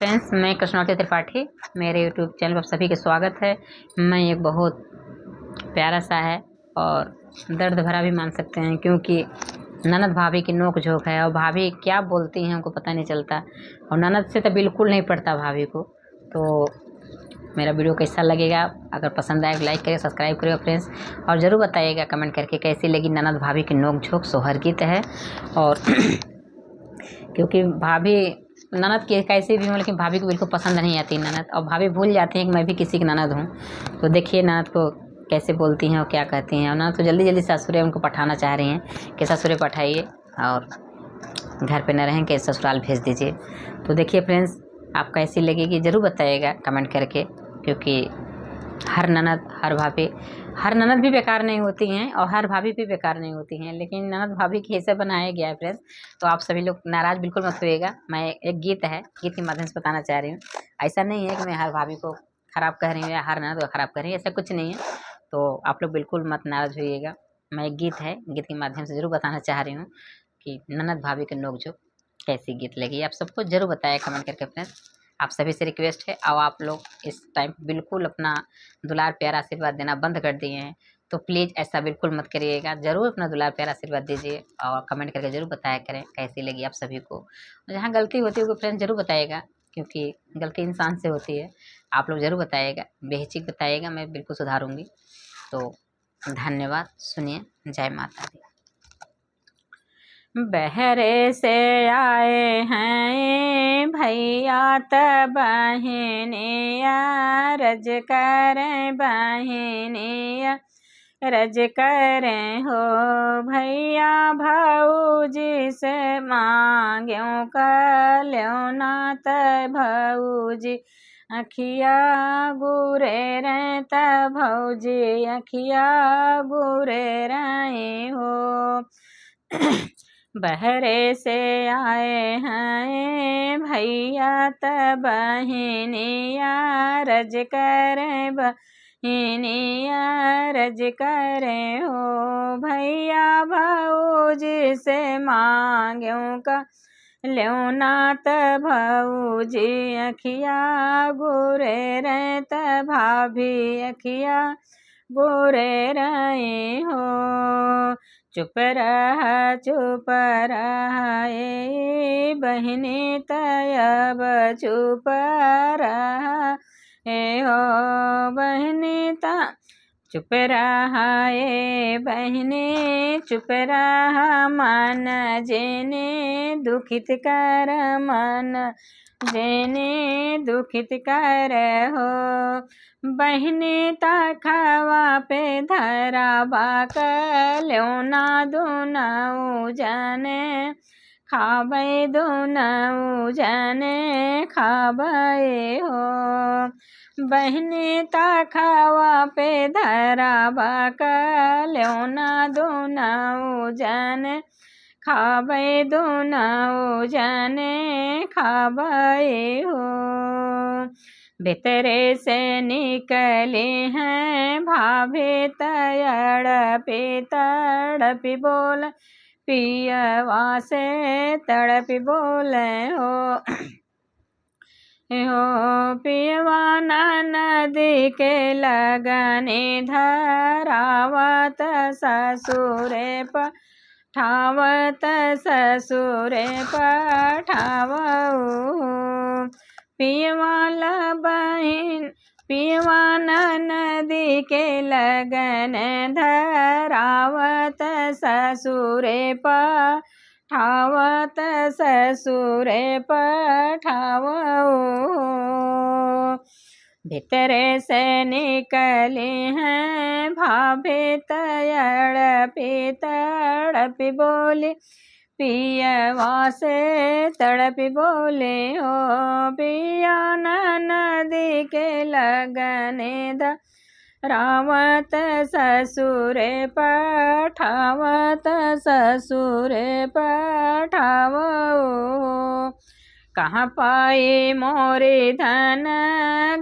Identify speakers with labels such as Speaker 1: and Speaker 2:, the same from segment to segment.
Speaker 1: Friends, मैं कृष्णावती त्रिपाठी। मेरे YouTube channel पर सभी का स्वागत है। मैं एक बहुत प्यारा सा है और दर्द भरा भी मान सकते हैं, क्योंकि ननद भाभी की नोक झोंक है और भाभी क्या बोलती हैं हमको पता नहीं चलता, और ननद से तो बिल्कुल नहीं पड़ता भाभी को। तो मेरा वीडियो कैसा लगेगा, अगर पसंद आए लाइक करिए, सब्सक्राइब करिए फ्रेंड्स, और ज़रूर बताइएगा कमेंट करके कैसी लगी ननद भाभी की नोक झोंक। सोहर गीत है और क्योंकि भाभी ननद की कैसे भी हो, लेकिन भाभी को बिल्कुल पसंद नहीं आती ननद, और भाभी भूल जाती हैं कि मैं भी किसी की ननद हूँ। तो देखिए ननद को कैसे बोलती हैं और क्या कहती हैं। और ननद तो जल्दी जल्दी ससुरे उनको पठाना चाह रही हैं कि ससुरे पठाइए और घर पे न रहें कि ससुराल भेज दीजिए। तो देखिए फ्रेंड्स, आप कैसी लगेगी ज़रूर बताइएगा कमेंट करके, क्योंकि हर ननद भी बेकार नहीं होती हैं और हर भाभी भी बेकार नहीं होती हैं, लेकिन ननद भाभी की ऐसे बनाया गया है फ्रेंड्स। तो आप सभी लोग नाराज़ बिल्कुल मत होइएगा। मैं एक गीत के माध्यम से बताना चाह रही हूँ। ऐसा नहीं है कि मैं हर भाभी को ख़राब कह रही हूँ या हर ननद को ख़राब कह रही हूँ, ऐसा कुछ नहीं है। तो आप लोग बिल्कुल मत नाराज़ होइएगा। मैं एक गीत के माध्यम से ज़रूर बताना चाह रही हूँ कि ननद भाभी के नोक-झोंक कैसी गीत लगी। आप सबको ज़रूर बताइए कमेंट करके फ्रेंड्स। आप सभी से रिक्वेस्ट है, और आप लोग इस टाइम बिल्कुल अपना दुलार प्यार आशीर्वाद देना बंद कर दिए हैं, तो प्लीज़ ऐसा बिल्कुल मत करिएगा। ज़रूर अपना दुलार प्यार आशीर्वाद दीजिए और कमेंट करके ज़रूर बताया करें कैसी लगी आप सभी को। और जहाँ गलती होती है वो फ्रेंड ज़रूर बताइएगा, क्योंकि गलती इंसान से होती है। आप लोग ज़रूर बताइएगा, बेहिचक बताइएगा, मैं बिल्कुल सुधारूँगी। तो धन्यवाद। सुनिए, जय माता दी। बहरे से आए हैं भैया त बहनिया, रज करें बहनिया, रज करें हो भैया। भौजी से मांग्यों कल्यों नात भौजी, अखिया गुरे रहें त भौजी, अखिया गुरे रहें हो। बहरे से आए हैं भैया त बहनिया, रज करें बहनिया, रज करें हो भैया। भौजी से मांग्यों का ल्यों नात भौजी, अखिया गोरे रहें त भाभी, अखिया गोरे रहें हो। चुप रहा ए बहनी तब चुप रहा ए हो बहनी ता, चुप रहा ए बहनी, चुप रहा मन जेने दुखित कर, मन जेने दुखित कर हो। बहनी तखवा पे धरा बाकल्यों ना दोनऊ जाने खाबे, दोनऊ जाने खाबे हो। बहनी तखवा पे धरा बाकल्यों ना दोनऊ जाने खाबे, दोनऊ जाने खाबे हो। भीतरे से निकले हैं भाभी तड़पी तड़पी बोल, पियवा से तड़पी बोले हो। पियवा नदी के लगने धरावत ससुरे पठावत, ससुरे पठावऊ। पियवाला बहन पियवा नदी के लगन धरावत, ससुरे पठावत, ससुरे पठावऊ। भीतरे से निकले हैं भाभी तड़पी तड़पी बोली, पियवा से तड़पी बोले हो। पिया नदी के लगने धरावत, ससुरे पठावत, ससुरे पठावऊ। कहाँ पाए मोरे धन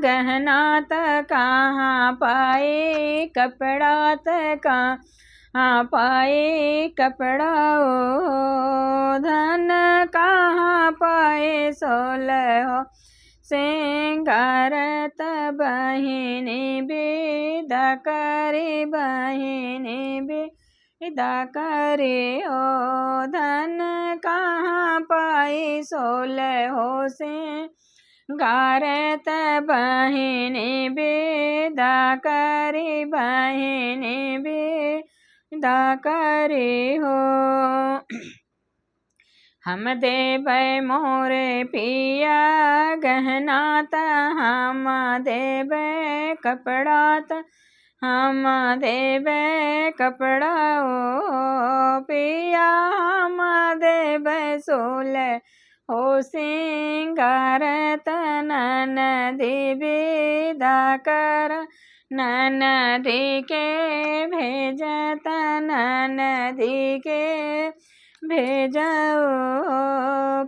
Speaker 1: गहना त कहाँ पाए कपड़ा त कहाँ पाए कपड़ा ओ। धन कहाँ पाए सोलह सिंगारत बहिनी विदा करे बहिनी विदा करे ओ धन कहाँ पाई सोल हो सिंगारत बहिनी विदा करे बहिनी विदा करे हो। हम देबै मोरे पिया गहना त हम देबै कपड़ा त हम देबै कपड़ा ओ पिया हम देबै सोल हो सिंगार त ननदी विदा कर ननदी के भेजत ननदी के भेजो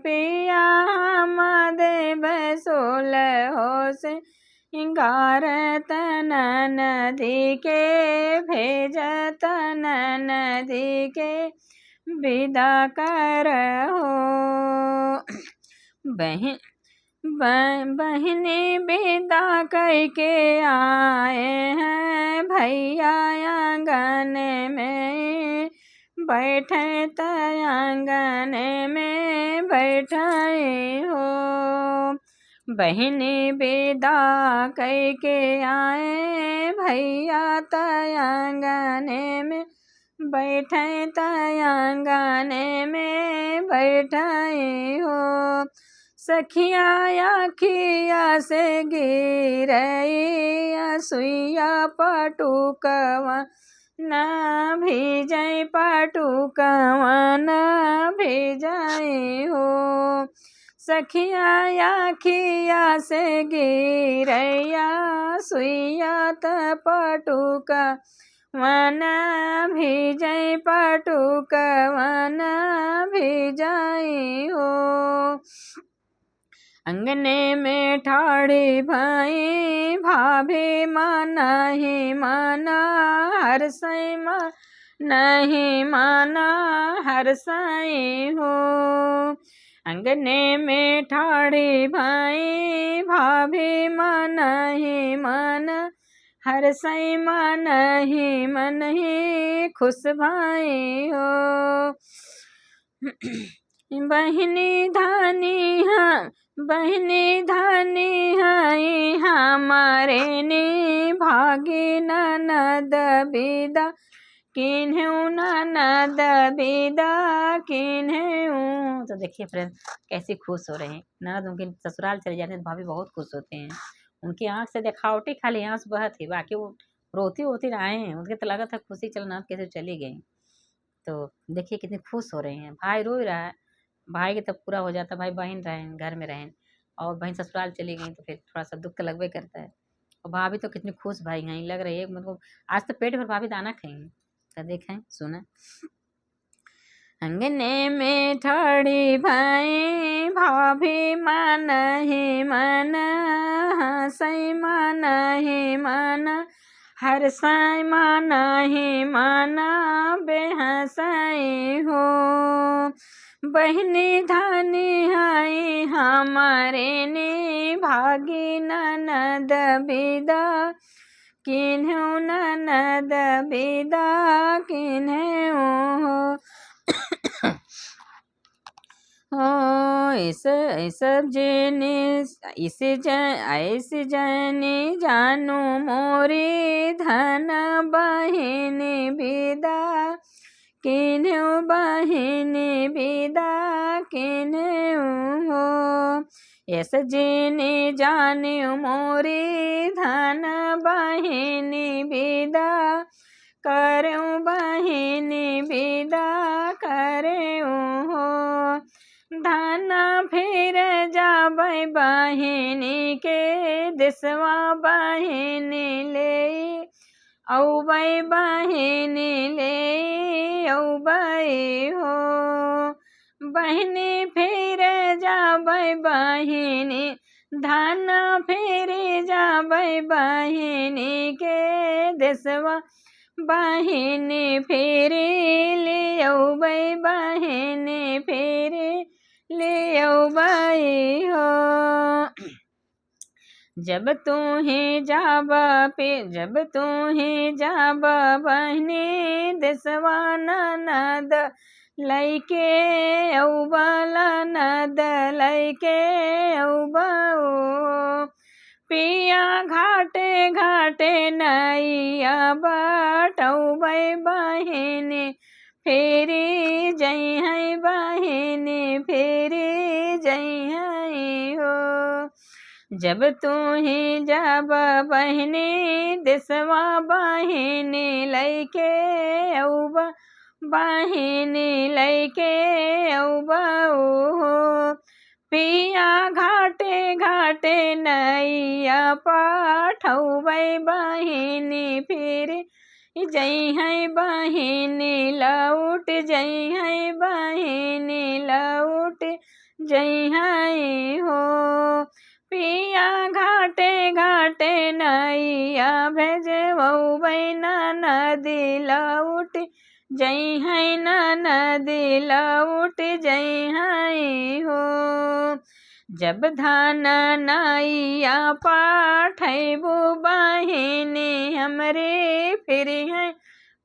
Speaker 1: पिया हम देबै सोल हो सिंगारत ननदी के भेजत ननदी के विदा करहो। बहिनी विदा करके आए हैं भैया आंगन में बैठे त आंगन में बैठे हो। बहिनी विदा करके आए भैया त आंगन में बैठे त आंगन में बैठे हो। सखिया आखिया से गिरई सुइया पटुकवा न भेजै पटुकवा न भेजै हो। सखिया आखिया से गिरैया सुइया त पटुकवा न भेजै पटुकवा न भेजै हो। अंगने में ठाड़ी भाई भाभी माना ही माना हर सई नहीं माना हर सई हो। अंगने में ठाड़ी भाई भाभी माना ही माना हर सई माना ही मन ही खुश भाई हो। बहिनी धानी हाँ बहिनी धानी हाई हमारे ने भागी ननद विदा किन्हू ननद विदा किन्हू। तो देखिए फ्रेंड कैसी खुश हो रहे हैं ननद उनके ससुराल चले जाते हैं तो भाभी बहुत खुश होते हैं। उनकी आंख से दिखावटी खाली आंस बहत थी बाकी वो रोती रोती आए हैं उनके तो लगा था खुशी चल ननद कैसे चली गई। तो देखिए कितने खुश हो रहे हैं। भाई रो रहा है भाई के तब पूरा हो जाता भाई बहन रहें घर में रहें और बहन ससुराल चली गई तो फिर थोड़ा सा दुख तो लगभे करता है। और भाभी तो कितनी खुश भाई हैं लग रही है मतलब आज तो पेट भर भाभी दाना खाएंगे। तो देखें सुना अंगने में ठाड़ी भाई भाभी मन ही मन हंसई मन ही मन हर साई मन ही मन बेहसई हो। बहिनी धानी हाई हमारे ने भागी ननद विदा किन्हू ननद विदा किन्हू हो। सब जने ऐसे जने जानू मोरी धन बहिन विदा किन्हू बहिन विदा किन्हू हो। ऐस जने जाने मोरी धन बहिन विदा करूँ बहिन विदा करूँ हो। धन फिर जाबै बहिनी के देशवा बहिनी ले औबै बहिनी ले औबै हो। बहिनी फिर जाबै बहिनी धन फिर जाबै बहिनी के देशवा बहिनी फिर ले औबै बहिनी फिर ले औबै हो। जब तू ही जाब जब तू ही जाब बहनी देसवा ननद लैके औबला नद लैके औबो पिया घाटे घाटे नैया बटौबै बहिनी फेरी जइहै बहिनी फेरी जइहै हो। जब तू ही जाब बहिनी देसवा बहिनी लैके औब बहिनी लैके औबो पिया घाटे घाटे नैया पठौबै बहिनी फिर जइहै बहिनी लौट जइहै बहिनी लौट जइहै हो। पिया घाटे घाटे नैया भेजबौबै ननदी लौट जइहै ननदी लौट जइहै हो। जब धान नैया पठैबू बहिनी हमरे फिर है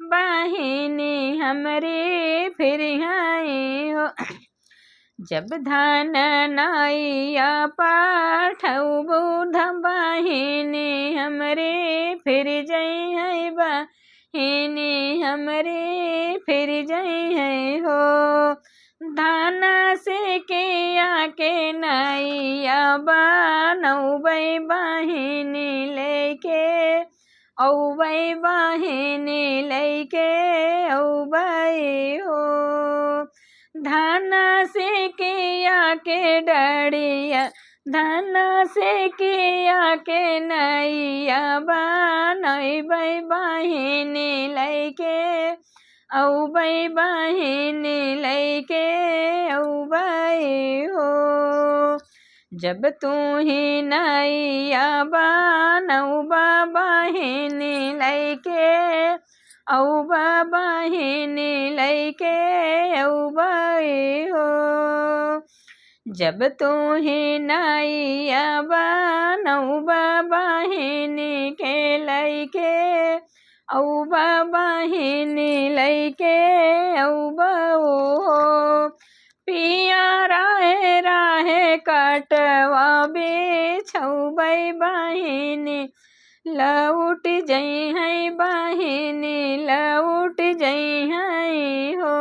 Speaker 1: बहिनी हमरे फिर है हो। जब धान नैया पठौबू बहिनी हमरे फिर जइहै बहिनी हमरे फिर जइहै हो। धान से के आके नैया बनौबै बहिनी लेके औबै बहिनी लेके औबै हो। धान से के आके डरिया धान से के आके नैया बनैबै बहिनी लैके औबै बहिनी लैके औबै हो। जब तू ही नैया बनौबा बहिनी लैके औबा बहिनी लैके औबै हो। जब तू ही नैया बनौबा बहिनी के लैके औबा बहिनी लैके औबो पिया राहे राहे कटवा बिछौबै बहिनी लौट जइहै बहिनी लौट जइहै हो।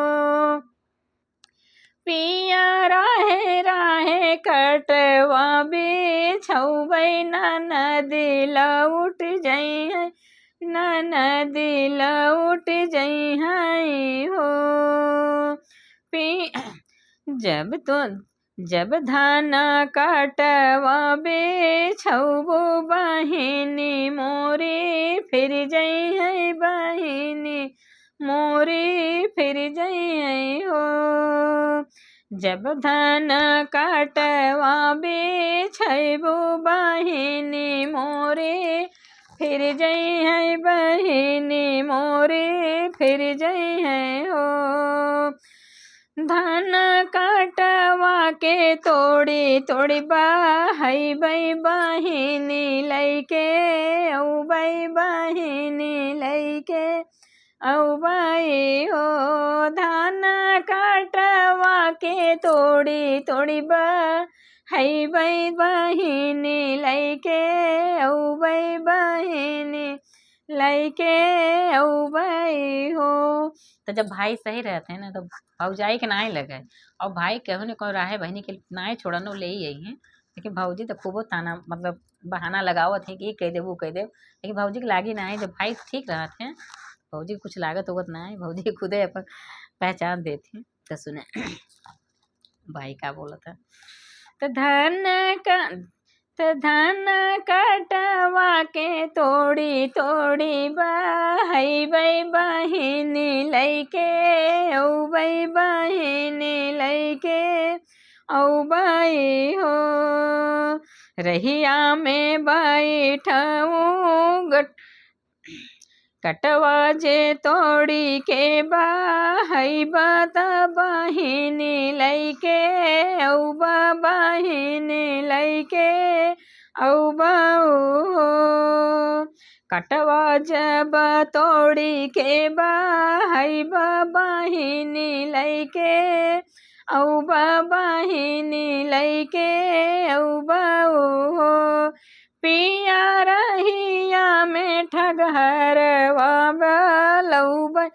Speaker 1: पिया राहे राहे कटवा बिछौबै ननदी लौट जइहै ननदी लौट जइहै हो। जब धान कटवा बिछौबू बहिनी मोरी फिर जइहै बहिनी मोरी फिर जइहै हो। जब धान कटवा बिछैबू बहिनी मोरी फिर जइहै बहिनी मोरी फिर जइहै हो। धान कटवा के तोड़ी तोड़ी बहैबै बहिनी लैके औबै बहिनी लैके औबै हो। धान कटवा के तोड़ी तोड़ी बहैबै बहिनी लैके औबै बहिनी लैके औबै हो। तो जब भाई सही रहते हैं ना तो भौजाई के नाई लगे और भाई कहूँ न कहो राहे बहनी के नाई छोड़नो ले ही आई हैं। लेकिन भौजी तो खूबो ताना मतलब बहाना लगावत है कि ये कह दे वो कह दे लेकिन भौजी के लागी ना है। जब भाई ठीक रहते हैं भौजी कुछ लागत उगत ना है भौजी खुदे अपन पहचान देती हैं। तो सुने भाई का बोला था तो धान कटवा के तोड़ी तोड़ी बहैबै बहिनी लैके औबै बहिनी लैके औबै हो। रहिया में बैठऊँ कटवा जे तोड़ी के बहैबा त बहिनी लैके औबा बहिनी लैके औ बाऊ कटवा जब तोड़ी के बहाई बहिनी लैके औ बहिनी लैके औ बाऊ पिया रहिया में ठगहरवा बलौ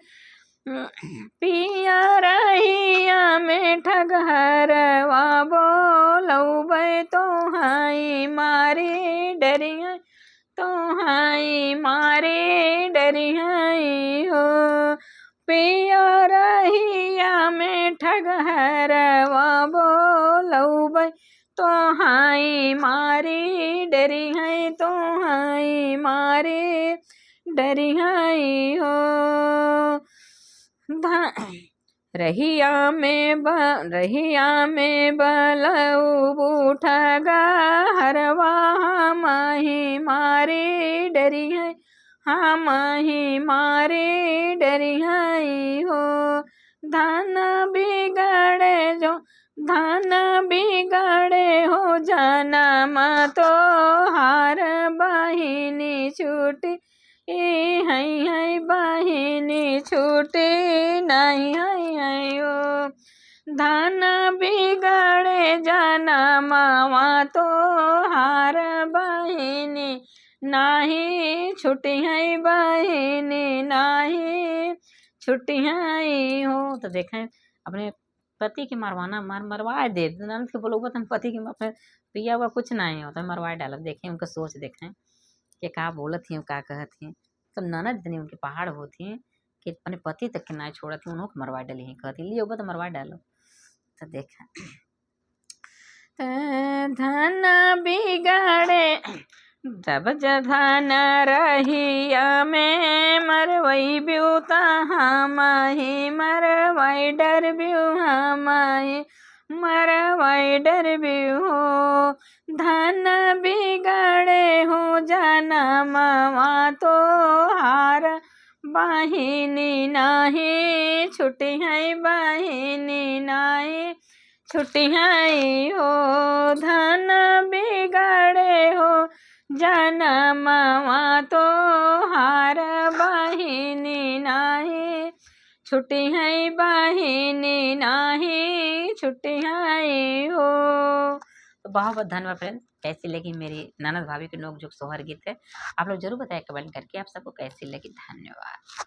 Speaker 1: पिया रहिया में ठगहरवा बोलौ तो हाई मारी डरिया तो हाई मारी डरियाई हो पिया रहिया में ठगहरवा बोलौ तो हाई मारी डरियाई तो हाई मारी डरियाई हो रहिया में बलऊ ठगा हरवा माही मारी डरिया हम ही मारी डरियाई हो धन बिगड़े हो जन्म तो हार बहिनी छूटी है बहिनी छूटी नहीं है ओ धन बिगड़े जन्मवा तो हार बहिनी नाही छुट्टी है बहिनी नाही छुट्टी है हो। तो देखें अपने पति के मरवा दे ननद के बोलो हम पति के अपने पिया हुआ कुछ नहीं होता मरवा डाल। देखें उनका सोच देखें कि का बोलत थी का कहत थी सब ननद इतनी उनके पहाड़ होती कि अपने पति तक के ना छोड़त थी उन्होंने मरवा डाली ही कहती लियो तो मरवा डालो। तो देखा धन बिगड़े जब धन रहिया में मरवई ब्यूता हम ही मरवई डर ब्यू हम ही मरवई डर ब्यू हो धन बिगड़े हो जनमवा तो हार बहिनी नाही छुट्टी है बहिनी नाही छुट्टी है हो धन बिगड़े हो जनमवा तो हार बहिनी नाही छुट्टी है बहिनी नाही छुट्टी है हो। तो बहुत बहुत धन्यवाद फ्रेंड। कैसी लगी मेरी ननद भाभी के नोक झोंक सोहर गीत है आप लोग जरूर बताएं कमेंट करके आप सबको कैसी लगी। धन्यवाद।